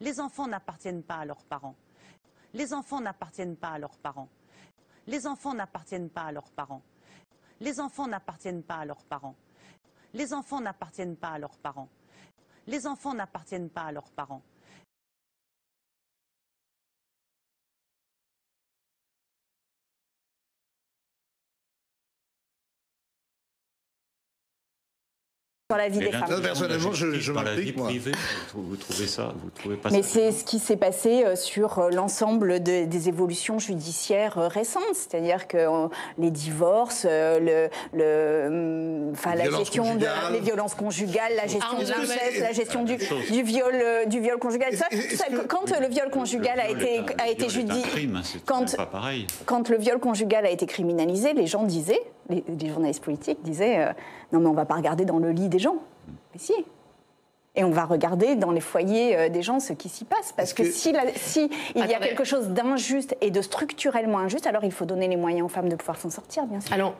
Les enfants n'appartiennent pas à leurs parents. Les enfants n'appartiennent pas à leurs parents. Les enfants n'appartiennent pas à leurs parents. Les enfants n'appartiennent pas à leurs parents. Les enfants n'appartiennent pas à leurs parents. Les enfants n'appartiennent pas à leurs parents. Dans la vie des femmes. Personnellement, je dans la vie m'implique, moi. privée, vous trouvez ça, vous trouvez pas Mais ça? c'est ce qui s'est passé sur l'ensemble des évolutions judiciaires récentes, c'est-à-dire que les divorces, la gestion des violences conjugales, la gestion de l'inceste, la gestion du viol conjugal. Quand le viol conjugal a été judiciarisé, quand le viol conjugal a été criminalisé, les gens disaient, les journalistes politiques disaient non mais on va pas regarder dans le lit des gens. Mais si. Et on va regarder dans les foyers des gens ce qui s'y passe. Parce que si il y a quelque chose d'injuste et de structurellement injuste, alors il faut donner les moyens aux femmes de pouvoir s'en sortir, bien sûr. Alors,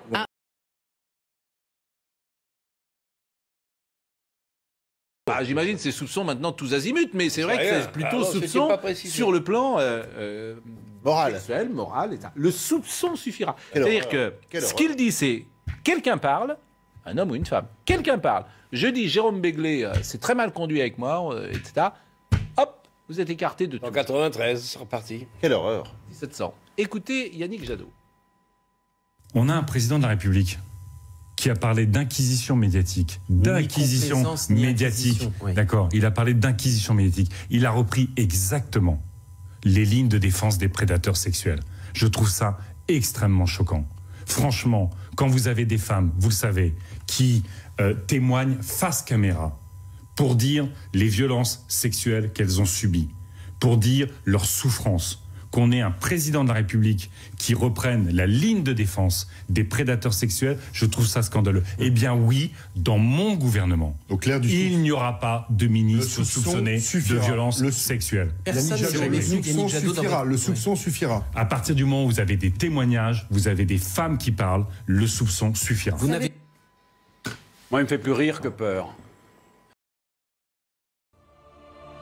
j'imagine ces soupçons maintenant tous azimuts, mais c'est vrai que c'est plutôt soupçon sur le plan moral. sexuel, moral. Le soupçon suffira. C'est-à-dire que ce qu'il dit, c'est quelqu'un parle, un homme ou une femme, quelqu'un parle. Je dis Jérôme Béglé, c'est très mal conduit avec moi, etc. Hop, vous êtes écarté de tout. En 93, c'est reparti. Quelle horreur. 1700. Écoutez Yannick Jadot. On a un président de la République qui a parlé d'inquisition médiatique. D'inquisition médiatique. Oui. D'accord. Il a parlé d'inquisition médiatique. Il a repris exactement les lignes de défense des prédateurs sexuels. Je trouve ça extrêmement choquant. Franchement, quand vous avez des femmes, vous le savez, qui témoignent face caméra pour dire les violences sexuelles qu'elles ont subies, pour dire leur souffrance, qu'on ait un président de la République qui reprenne la ligne de défense des prédateurs sexuels, je trouve ça scandaleux. Eh bien oui, dans mon gouvernement, il n'y aura pas de ministre soupçonné de violences sexuelles. Le soupçon suffira. À partir du moment où vous avez des témoignages, vous avez des femmes qui parlent, le soupçon suffira. Moi, il me fait plus rire que peur.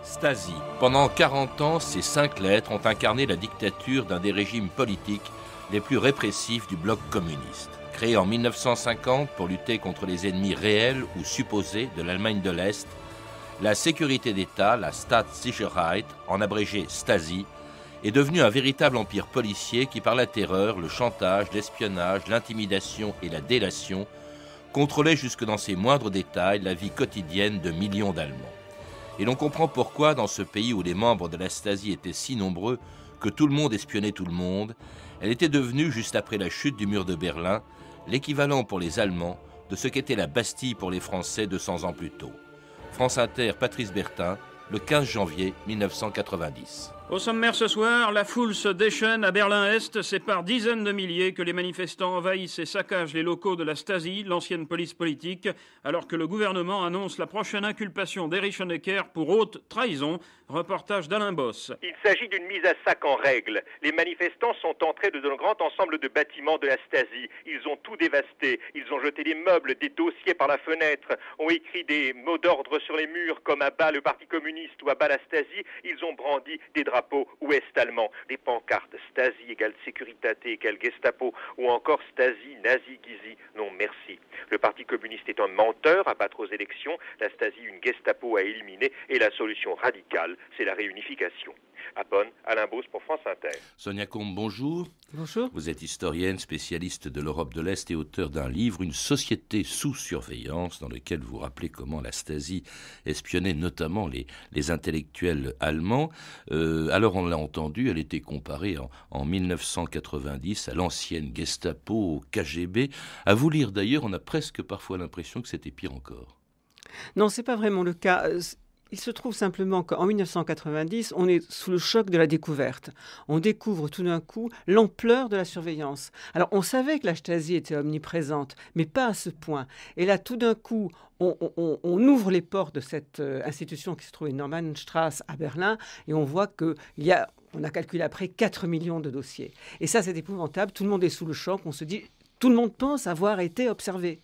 Stasi. Pendant 40 ans, ces 5 lettres ont incarné la dictature d'un des régimes politiques les plus répressifs du bloc communiste. Créé en 1950 pour lutter contre les ennemis réels ou supposés de l'Allemagne de l'Est, la sécurité d'État, la Staatssicherheit, en abrégé Stasi, est devenue un véritable empire policier qui, par la terreur, le chantage, l'espionnage, l'intimidation et la délation, contrôlait jusque dans ses moindres détails la vie quotidienne de millions d'Allemands. Et l'on comprend pourquoi, dans ce pays où les membres de la Stasi étaient si nombreux que tout le monde espionnait tout le monde, elle était devenue, juste après la chute du mur de Berlin, l'équivalent pour les Allemands de ce qu'était la Bastille pour les Français 200 ans plus tôt. France Inter, Patrice Bertin, le 15 janvier 1990. Au sommaire ce soir, la foule se déchaîne à Berlin-Est. C'est par dizaines de milliers que les manifestants envahissent et saccagent les locaux de la Stasi, l'ancienne police politique, alors que le gouvernement annonce la prochaine inculpation d'Erich Honecker pour haute trahison. Reportage d'Alain Boss. Il s'agit d'une mise à sac en règle. Les manifestants sont entrés dans un grand ensemble de bâtiments de la Stasi. Ils ont tout dévasté. Ils ont jeté des meubles, des dossiers par la fenêtre, ont écrit des mots d'ordre sur les murs comme à bas le Parti communiste ou à bas la Stasi. Ils ont brandi des drapeaux ouest-allemands, des pancartes Stasi égale Securitate égale Gestapo ou encore Stasi, Nazi, Gizi. Non, merci. Le Parti communiste est un menteur à battre aux élections, la Stasi une Gestapo à éliminer et la solution radicale, c'est la réunification. À Bonn, Alain Beauce pour France Inter. Sonia Combe, bonjour. Bonjour. Vous êtes historienne, spécialiste de l'Europe de l'Est et auteur d'un livre, Une société sous surveillance, dans lequel vous rappelez comment la Stasi espionnait notamment les intellectuels allemands. Alors on l'a entendu, elle était comparée en 1990 à l'ancienne Gestapo, au KGB. À vous lire d'ailleurs, on a presque parfois l'impression que c'était pire encore. Non, c'est pas vraiment le cas. Il se trouve simplement qu'en 1990, on est sous le choc de la découverte. On découvre tout d'un coup l'ampleur de la surveillance. Alors, on savait que la Stasi était omniprésente, mais pas à ce point. Et là, tout d'un coup, on ouvre les portes de cette institution qui se trouve à Normannstrasse à Berlin, et on voit on a calculé après 4 millions de dossiers. Et ça, c'est épouvantable. Tout le monde est sous le choc. On se dit, tout le monde pense avoir été observé.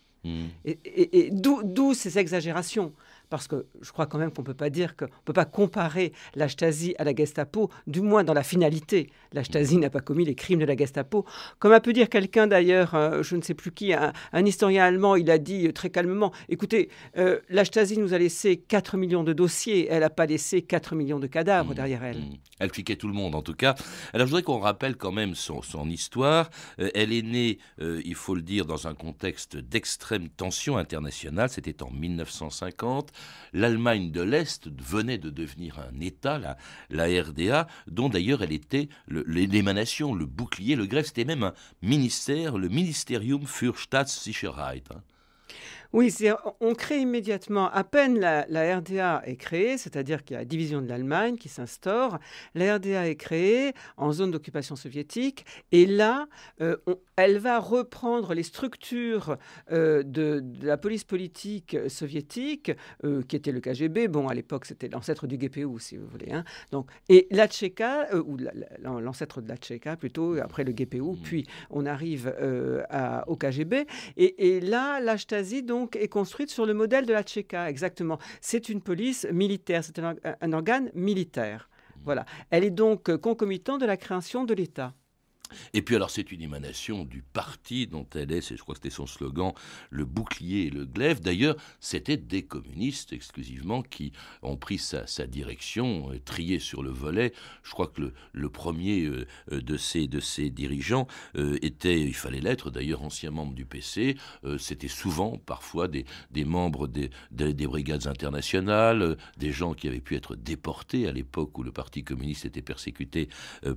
Et d'où ces exagérations. parce que je crois quand même qu'on ne peut pas dire qu'on ne peut pas comparer la Stasi à la Gestapo, du moins dans la finalité. La Stasi n'a pas commis les crimes de la Gestapo. Comme a pu dire quelqu'un d'ailleurs, je ne sais plus qui, un historien allemand, il a dit très calmement, écoutez, la Stasi nous a laissé 4 millions de dossiers, elle n'a pas laissé 4 millions de cadavres derrière elle. Elle fliquait tout le monde en tout cas. Alors je voudrais qu'on rappelle quand même son histoire. Elle est née, il faut le dire, dans un contexte d'extrême tension internationale. C'était en 1950. L'Allemagne de l'Est venait de devenir un État, la RDA, dont d'ailleurs elle était l'émanation, le bouclier, le greffe. C'était même un ministère, le Ministerium für Staatssicherheit. Oui, on crée immédiatement, à peine la RDA est créée, c'est-à-dire qu'il y a la division de l'Allemagne qui s'instaure, la RDA est créée en zone d'occupation soviétique, et là, elle va reprendre les structures de la police politique soviétique, qui était le KGB, bon, à l'époque, c'était l'ancêtre du GPU, si vous voulez, hein. Donc, et la Tchéka, ou l'ancêtre de la Tchéka, plutôt, après le GPU, puis on arrive au KGB, et là, la Stasi, donc, est construite sur le modèle de la Tchéka, exactement. C'est une police militaire, c'est un organe militaire. Voilà. Elle est donc concomitante de la création de l'État. Et puis alors c'est une émanation du parti dont elle est, je crois que c'était son slogan, le bouclier et le glaive. D'ailleurs, c'était des communistes exclusivement qui ont pris sa direction, triés sur le volet. Je crois que le premier de ces dirigeants était, il fallait l'être d'ailleurs, ancien membre du PC. C'était souvent, parfois, des membres des brigades internationales, des gens qui avaient pu être déportés à l'époque où le Parti communiste était persécuté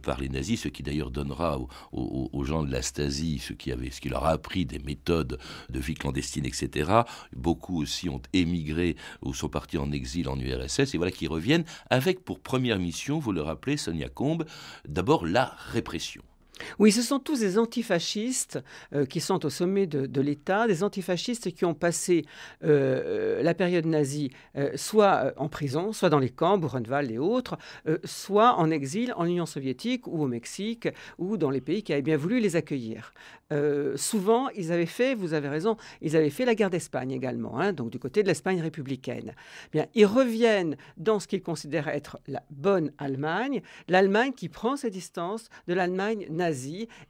par les nazis, ce qui d'ailleurs donnera aux gens de la Stasi, ce qui leur a appris des méthodes de vie clandestine, etc. Beaucoup aussi ont émigré ou sont partis en exil en URSS, et voilà qu'ils reviennent avec pour première mission, vous le rappelez, Sonia Combe, d'abord la répression. Oui, ce sont tous des antifascistes qui sont au sommet de l'État, des antifascistes qui ont passé la période nazie soit en prison, soit dans les camps, Buchenwald et autres, soit en exil en Union soviétique ou au Mexique ou dans les pays qui avaient bien voulu les accueillir. Souvent, ils avaient fait, vous avez raison, ils avaient fait la guerre d'Espagne également, hein, donc du côté de l'Espagne républicaine. Bien, ils reviennent dans ce qu'ils considèrent être la bonne Allemagne, l'Allemagne qui prend ses distances de l'Allemagne nazie,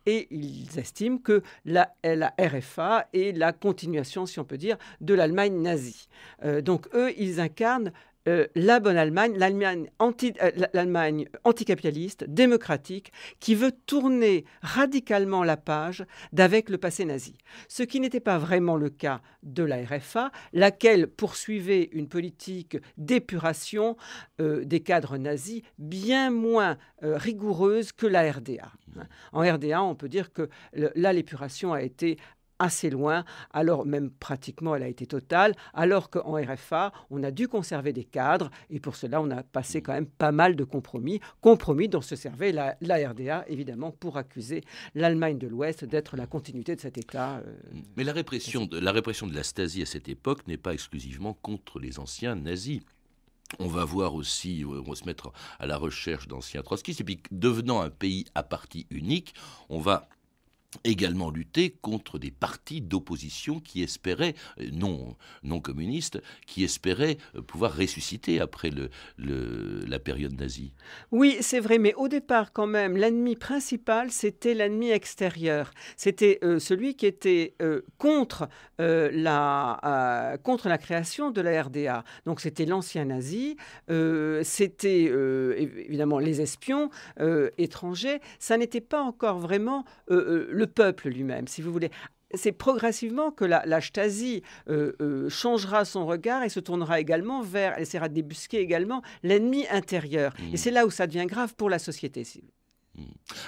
et ils estiment que la RFA est la continuation, si on peut dire, de l'Allemagne nazie. Donc eux, ils incarnent la bonne Allemagne, l'Allemagne anticapitaliste, démocratique, qui veut tourner radicalement la page d'avec le passé nazi. Ce qui n'était pas vraiment le cas de la RFA, laquelle poursuivait une politique d'épuration des cadres nazis bien moins rigoureuse que la RDA. En RDA, on peut dire que là, l'épuration a été assez loin, alors même pratiquement elle a été totale, alors qu'en RFA, on a dû conserver des cadres, et pour cela, on a passé quand même pas mal de compromis dont se servait la RDA, évidemment, pour accuser l'Allemagne de l'Ouest d'être la continuité de cet État. Mais la répression de la Stasi à cette époque n'est pas exclusivement contre les anciens nazis. On va voir aussi, on va se mettre à la recherche d'anciens trotskistes, et puis devenant un pays à parti unique, on va également lutter contre des partis d'opposition qui espéraient, non communistes, qui espéraient pouvoir ressusciter après la période nazie. Oui, c'est vrai, mais au départ quand même, l'ennemi principal, c'était l'ennemi extérieur. C'était celui qui était contre la création de la RDA. Donc c'était l'ancien nazi, c'était évidemment les espions étrangers. Ça n'était pas encore vraiment le peuple lui-même, si vous voulez. C'est progressivement que la Stasi changera son regard et se tournera également vers, elle essaiera de débusquer également l'ennemi intérieur. Et c'est là où ça devient grave pour la société.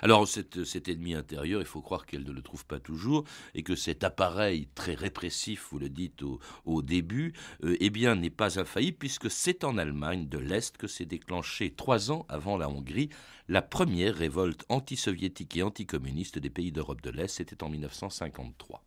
Alors cet ennemi intérieur, il faut croire qu'elle ne le trouve pas toujours, et que cet appareil très répressif, vous le dites au début, eh bien n'est pas infaillible, puisque c'est en Allemagne de l'Est que s'est déclenchée 3 ans avant la Hongrie la première révolte anti-soviétique et anticommuniste des pays d'Europe de l'Est. C'était en 1953.